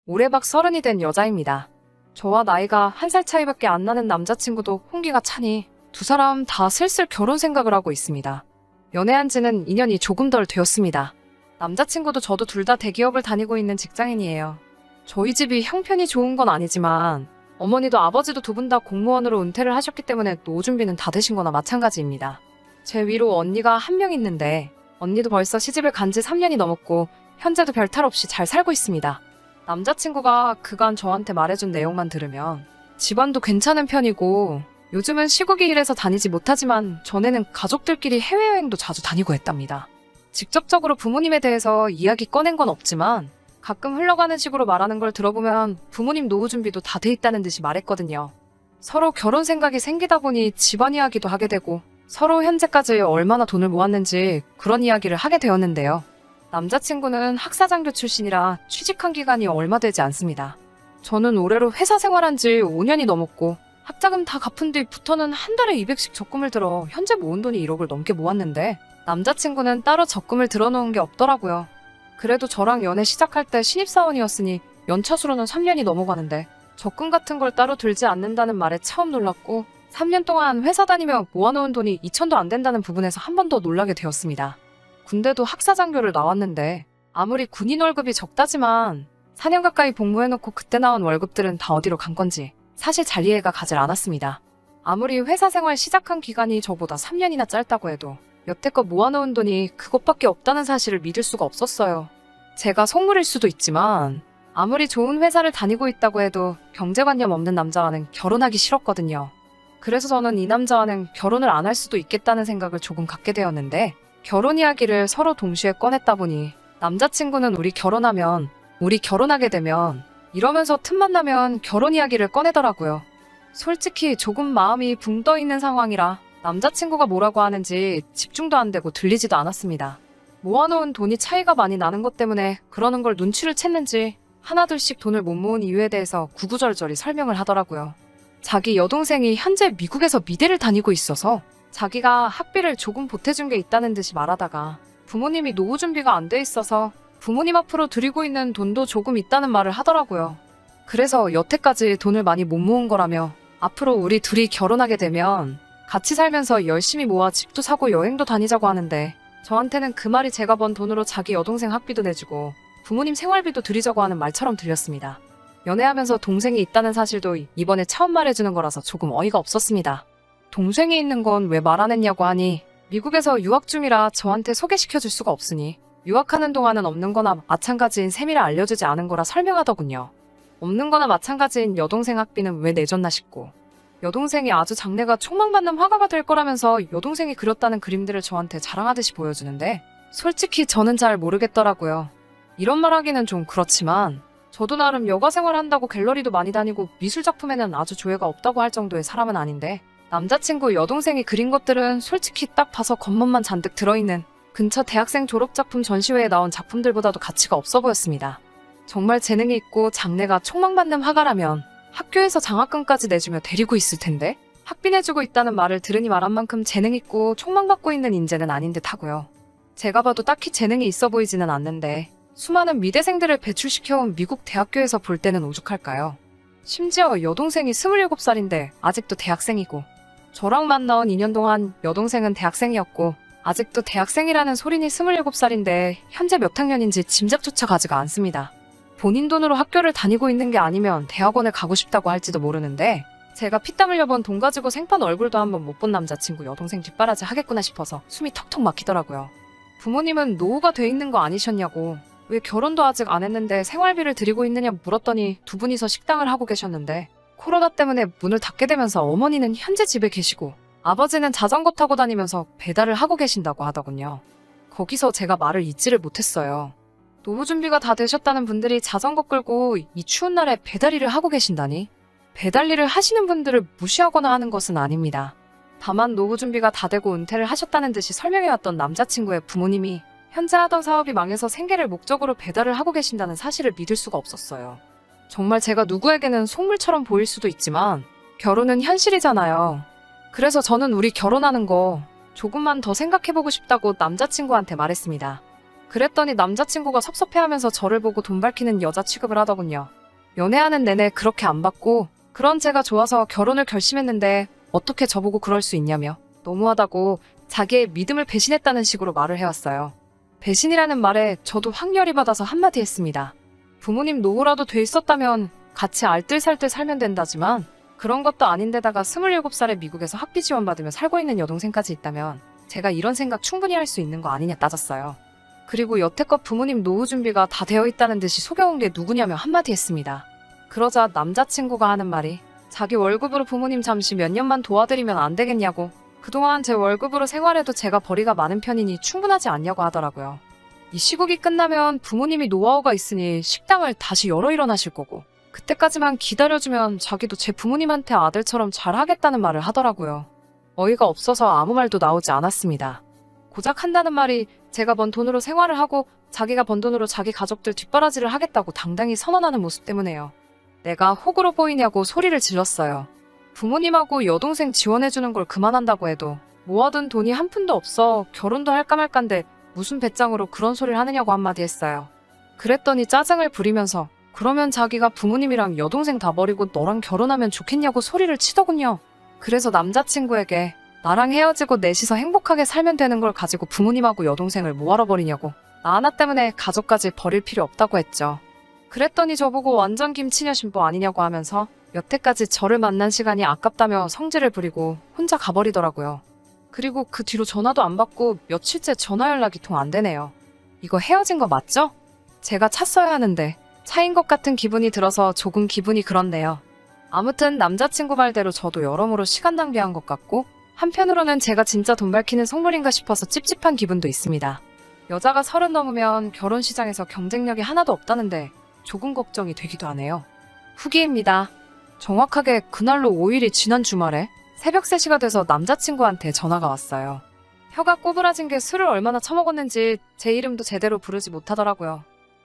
올해 막 30이 된 여자입니다. 저와 나이가 1살 차이밖에 안 나는 남자친구도 홍기가 차니 두 사람 다 슬슬 결혼 생각을 하고 있습니다. 연애한 지는 2년이 조금 덜 되었습니다. 남자친구도 저도 둘 다 대기업을 다니고 있는 직장인이에요. 저희 집이 형편이 좋은 건 아니지만 어머니도 아버지도 두 분 다 공무원으로 은퇴를 하셨기 때문에 노후 준비는 다 되신 거나 마찬가지입니다. 제 위로 언니가 한 명 있는데 언니도 벌써 시집을 간 지 3년이 넘었고 현재도 별탈 없이 잘 살고 있습니다. 남자친구가 그간 저한테 말해준 내용만 들으면 집안도 괜찮은 편이고 요즘은 시국이 이래서 다니지 못하지만 전에는 가족들끼리 해외여행도 자주 다니고 했답니다. 직접적으로 부모님에 대해서 이야기 꺼낸 건 없지만 가끔 흘러가는 식으로 말하는 걸 들어보면 부모님 노후 준비도 다 돼 있다는 듯이 말했거든요. 서로 결혼 생각이 생기다 보니 집안 이야기도 하게 되고 서로 현재까지 얼마나 돈을 모았는지 그런 이야기를 하게 되었는데요. 남자친구는 학사장교 출신이라 취직한 기간이 얼마 되지 않습니다. 저는 올해로 회사 생활한 지 5년이 넘었고 학자금 다 갚은 뒤부터는 한 달에 200씩 적금을 들어 현재 모은 돈이 1억을 넘게 모았는데 남자친구는 따로 적금을 들어놓은 게 없더라고요. 그래도 저랑 연애 시작할 때 신입사원이었으니 연차수로는 3년이 넘어가는데 적금 같은 걸 따로 들지 않는다는 말에 처음 놀랐고 3년 동안 회사 다니며 모아놓은 돈이 2천도 안 된다는 부분에서 한 번 더 놀라게 되었습니다. 군대도 학사장교를 나왔는데 아무리 군인 월급이 적다지만 4년 가까이 복무해놓고 그때 나온 월급들은 다 어디로 간 건지 사실 잘 이해가 가질 않았습니다. 아무리 회사 생활 시작한 기간이 저보다 3년이나 짧다고 해도 여태껏 모아놓은 돈이 그것밖에 없다는 사실을 믿을 수가 없었어요. 제가 속물일 수도 있지만 아무리 좋은 회사를 다니고 있다고 해도 경제관념 없는 남자와는 결혼하기 싫었거든요. 그래서 저는 이 남자와는 결혼을 안 할 수도 있겠다는 생각을 조금 갖게 되었는데 결혼 이야기를 서로 동시에 꺼냈다 보니 남자친구는 우리 결혼하게 되면 이러면서 틈만 나면 결혼 이야기를 꺼내더라고요. 솔직히 조금 마음이 붕 떠 있는 상황이라 남자친구가 뭐라고 하는지 집중도 안 되고 들리지도 않았습니다. 모아놓은 돈이 차이가 많이 나는 것 때문에 그러는 걸 눈치를 챘는지 하나둘씩 돈을 못 모은 이유에 대해서 구구절절히 설명을 하더라고요. 자기 여동생이 현재 미국에서 미대를 다니고 있어서 자기가 학비를 조금 보태준 게 있다는 듯이 말하다가 부모님이 노후 준비가 안 돼 있어서 부모님 앞으로 드리고 있는 돈도 조금 있다는 말을 하더라고요. 그래서 여태까지 돈을 많이 못 모은 거라며 앞으로 우리 둘이 결혼하게 되면 같이 살면서 열심히 모아 집도 사고 여행도 다니자고 하는데 저한테는 그 말이 제가 번 돈으로 자기 여동생 학비도 내주고 부모님 생활비도 드리자고 하는 말처럼 들렸습니다. 연애하면서 동생이 있다는 사실도 이번에 처음 말해주는 거라서 조금 어이가 없었습니다. 동생이 있는 건 왜 말 안 했냐고 하니 미국에서 유학 중이라 저한테 소개시켜줄 수가 없으니 유학하는 동안은 없는 거나 마찬가지인 셈이라 알려주지 않은 거라 설명하더군요. 없는 거나 마찬가지인 여동생 학비는 왜 내줬나 싶고 여동생이 아주 장래가 촉망받는 화가가 될 거라면서 여동생이 그렸다는 그림들을 저한테 자랑하듯이 보여주는데 솔직히 저는 잘 모르겠더라고요. 이런 말 하기는 좀 그렇지만 저도 나름 여가 생활한다고 갤러리도 많이 다니고 미술작품에는 아주 조예가 없다고 할 정도의 사람은 아닌데 남자친구 여동생이 그린 것들은 솔직히 딱 봐서 겉멋만 잔뜩 들어있는 근처 대학생 졸업작품 전시회에 나온 작품들보다도 가치가 없어 보였습니다. 정말 재능이 있고 장래가 촉망받는 화가라면 학교에서 장학금까지 내주며 데리고 있을 텐데 학비 내주고 있다는 말을 들으니 말한 만큼 재능 있고 촉망받고 있는 인재는 아닌 듯 하고요. 제가 봐도 딱히 재능이 있어 보이지는 않는데 수많은 미대생들을 배출시켜온 미국 대학교에서 볼 때는 오죽할까요? 심지어 여동생이 27살인데 아직도 대학생이고 저랑 만나온 2년 동안 여동생은 대학생이었고 아직도 대학생이라는 소린이 27살인데 현재 몇 학년인지 짐작조차 가지가 않습니다. 본인 돈으로 학교를 다니고 있는 게 아니면 대학원에 가고 싶다고 할지도 모르는데 제가 피땀 흘려본 돈 가지고 생판 얼굴도 한번 못 본 남자친구 여동생 뒷바라지 하겠구나 싶어서 숨이 턱턱 막히더라고요. 부모님은 노후가 돼 있는 거 아니셨냐고 왜 결혼도 아직 안 했는데 생활비를 드리고 있느냐 물었더니 두 분이서 식당을 하고 계셨는데 코로나 때문에 문을 닫게 되면서 어머니는 현재 집에 계시고 아버지는 자전거 타고 다니면서 배달을 하고 계신다고 하더군요. 거기서 제가 말을 잇지를 못했어요. 노후 준비가 다 되셨다는 분들이 자전거 끌고 이 추운 날에 배달 일을 하고 계신다니? 배달 일을 하시는 분들을 무시하거나 하는 것은 아닙니다. 다만 노후 준비가 다 되고 은퇴를 하셨다는 듯이 설명해왔던 남자친구의 부모님이 현재 하던 사업이 망해서 생계를 목적으로 배달을 하고 계신다는 사실을 믿을 수가 없었어요. 정말 제가 누구에게는 속물처럼 보일 수도 있지만 결혼은 현실이잖아요. 그래서 저는 우리 결혼하는 거 조금만 더 생각해보고 싶다고 남자친구한테 말했습니다. 그랬더니 남자친구가 섭섭해하면서 저를 보고 돈 밝히는 여자 취급을 하더군요. 연애하는 내내 그렇게 안 받고 그런 제가 좋아서 결혼을 결심했는데 어떻게 저보고 그럴 수 있냐며 너무하다고 자기의 믿음을 배신했다는 식으로 말을 해왔어요. 배신이라는 말에 저도 확 열이 받아서 한마디 했습니다. 부모님 노후라도 돼 있었다면 같이 알뜰살뜰 살면 된다지만 그런 것도 아닌데다가 27살에 미국에서 학비 지원받으며 살고 있는 여동생까지 있다면 제가 이런 생각 충분히 할 수 있는 거 아니냐 따졌어요. 그리고 여태껏 부모님 노후 준비가 다 되어 있다는 듯이 속여온 게 누구냐며 한마디 했습니다. 그러자 남자친구가 하는 말이 자기 월급으로 부모님 잠시 몇 년만 도와드리면 안 되겠냐고, 그동안 제 월급으로 생활해도 제가 벌이가 많은 편이니 충분하지 않냐고 하더라고요. 이 시국이 끝나면 부모님이 노하우가 있으니 식당을 다시 열어 일어나실 거고 그때까지만 기다려주면 자기도 제 부모님한테 아들처럼 잘하겠다는 말을 하더라고요. 어이가 없어서 아무 말도 나오지 않았습니다. 고작 한다는 말이 제가 번 돈으로 생활을 하고 자기가 번 돈으로 자기 가족들 뒷바라지를 하겠다고 당당히 선언하는 모습 때문에요. 내가 호구로 보이냐고 소리를 질렀어요. 부모님하고 여동생 지원해주는 걸 그만한다고 해도 모아둔 돈이 한 푼도 없어 결혼도 할까 말까인데 무슨 배짱으로 그런 소리를 하느냐고 한마디 했어요. 그랬더니 짜증을 부리면서 그러면 자기가 부모님이랑 여동생 다 버리고 너랑 결혼하면 좋겠냐고 소리를 치더군요. 그래서 남자친구에게 나랑 헤어지고 넷이서 행복하게 살면 되는 걸 가지고 부모님하고 여동생을 뭐하러 버리냐고, 나 하나 때문에 가족까지 버릴 필요 없다고 했죠. 그랬더니 저보고 완전 김치녀 신부 아니냐고 하면서 여태까지 저를 만난 시간이 아깝다며 성질을 부리고 혼자 가버리더라고요. 그리고 그 뒤로 전화도 안 받고 며칠째 전화 연락이 통 안 되네요. 이거 헤어진 거 맞죠? 제가 찼어야 하는데 차인 것 같은 기분이 들어서 조금 기분이 그렇네요. 아무튼 남자친구 말대로 저도 여러모로 시간 낭비한 것 같고 한편으로는 제가 진짜 돈 밝히는 속물인가 싶어서 찝찝한 기분도 있습니다. 여자가 30 넘으면 결혼 시장에서 경쟁력이 하나도 없다는데 조금 걱정이 되기도 하네요. 후기입니다. 정확하게 그날로 5일이 지난 주말에 새벽 3시가 돼서 남자친구한테 전화가 왔어요. 혀가 꼬부라진 게 술을 얼마나 처먹었는지 제 이름도 제대로 부르지 못하더라고요.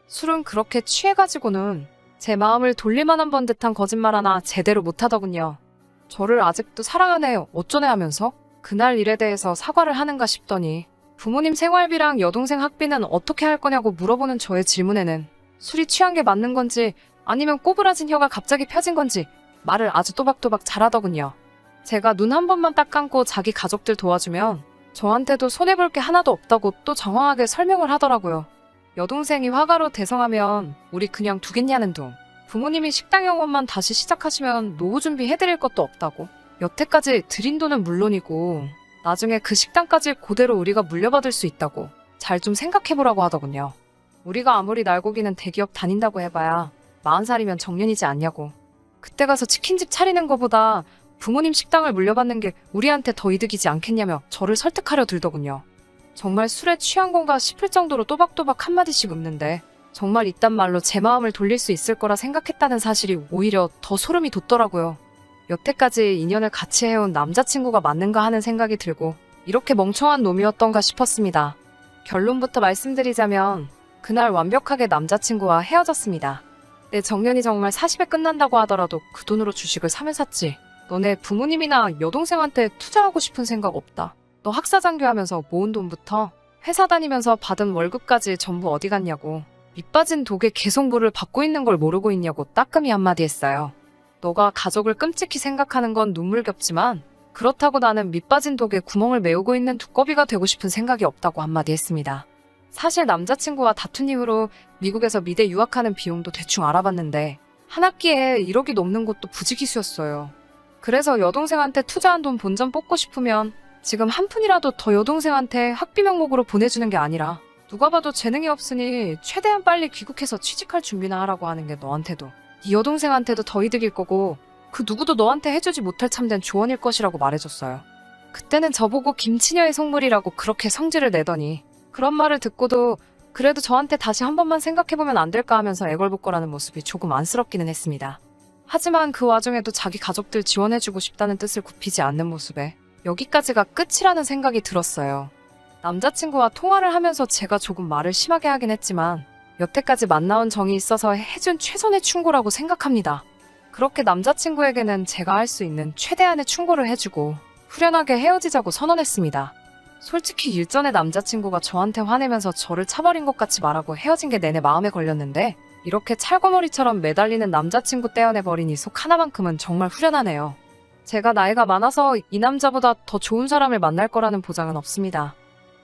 술은 그렇게 취해가지고는 제 마음을 돌릴만한 번 듯한 거짓말 하나 제대로 못하더군요. 저를 아직도 사랑하네 어쩌네 하면서 그날 일에 대해서 사과를 하는가 싶더니 부모님 생활비랑 여동생 학비는 어떻게 할 거냐고 물어보는 저의 질문에는 술이 취한 게 맞는 건지 아니면 꼬부라진 혀가 갑자기 펴진 건지 말을 아주 또박또박 잘하더군요. 제가 눈 한 번만 딱 감고 자기 가족들 도와주면 저한테도 손해볼 게 하나도 없다고 또 장황하게 설명을 하더라고요. 여동생이 화가로 대성하면 우리 그냥 두겠냐는 둥. 부모님이 식당 영업만 다시 시작하시면 노후 준비 해드릴 것도 없다고. 여태까지 드린 돈은 물론이고 나중에 그 식당까지 그대로 우리가 물려받을 수 있다고 잘 좀 생각해보라고 하더군요. 우리가 아무리 날고기는 대기업 다닌다고 해봐야 40살이면 정년이지 않냐고. 그때 가서 치킨집 차리는 거보다 부모님 식당을 물려받는 게 우리한테 더 이득이지 않겠냐며 저를 설득하려 들더군요. 정말 술에 취한 건가 싶을 정도로 또박또박 한마디씩 읊는데 정말 이딴 말로 제 마음을 돌릴 수 있을 거라 생각했다는 사실이 오히려 더 소름이 돋더라고요. 여태까지 인연을 같이 해온 남자친구가 맞는가 하는 생각이 들고 이렇게 멍청한 놈이었던가 싶었습니다. 결론부터 말씀드리자면 그날 완벽하게 남자친구와 헤어졌습니다. 내 정년이 정말 40에 끝난다고 하더라도 그 돈으로 주식을 사면 샀지. 너네 부모님이나 여동생한테 투자하고 싶은 생각 없다. 너 학사장교하면서 모은 돈부터 회사 다니면서 받은 월급까지 전부 어디 갔냐고. 밑빠진 독에 계속 물을 받고 있는 걸 모르고 있냐고 따끔히 한마디 했어요. 너가 가족을 끔찍히 생각하는 건 눈물겹지만 그렇다고 나는 밑빠진 독에 구멍을 메우고 있는 두꺼비가 되고 싶은 생각이 없다고 한마디 했습니다. 사실 남자친구와 다툰 이후로 미국에서 미대 유학하는 비용도 대충 알아봤는데 한 학기에 1억이 넘는 곳도 부지기수였어요. 그래서 여동생한테 투자한 돈 본전 뽑고 싶으면 지금 한 푼이라도 더 여동생한테 학비 명목으로 보내주는 게 아니라 누가 봐도 재능이 없으니 최대한 빨리 귀국해서 취직할 준비나 하라고 하는 게 너한테도 네 여동생한테도 더 이득일 거고 그 누구도 너한테 해주지 못할 참된 조언일 것이라고 말해줬어요. 그때는 저보고 김치녀의 속물이라고 그렇게 성질을 내더니 그런 말을 듣고도 그래도 저한테 다시 한 번만 생각해보면 안 될까 하면서 애걸복걸하는 모습이 조금 안쓰럽기는 했습니다. 하지만 그 와중에도 자기 가족들 지원해주고 싶다는 뜻을 굽히지 않는 모습에 여기까지가 끝이라는 생각이 들었어요. 남자친구와 통화를 하면서 제가 조금 말을 심하게 하긴 했지만 여태까지 만나온 정이 있어서 해준 최선의 충고라고 생각합니다. 그렇게 남자친구에게는 제가 할 수 있는 최대한의 충고를 해주고 후련하게 헤어지자고 선언했습니다. 솔직히 일전에 남자친구가 저한테 화내면서 저를 차버린 것 같이 말하고 헤어진 게 내내 마음에 걸렸는데 이렇게 찰거머리처럼 매달리는 남자친구 떼어내버린 이 속 하나만큼은 정말 후련하네요. 제가 나이가 많아서 이 남자보다 더 좋은 사람을 만날 거라는 보장은 없습니다.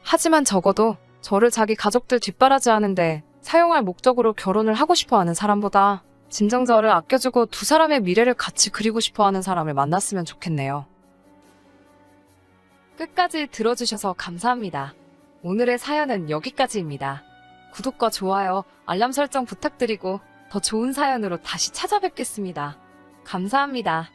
하지만 적어도 저를 자기 가족들 뒷바라지하는데 사용할 목적으로 결혼을 하고 싶어하는 사람보다 진정 저를 아껴주고 두 사람의 미래를 같이 그리고 싶어하는 사람을 만났으면 좋겠네요. 끝까지 들어주셔서 감사합니다. 오늘의 사연은 여기까지입니다. 구독과 좋아요, 알람 설정 부탁드리고 더 좋은 사연으로 다시 찾아뵙겠습니다. 감사합니다.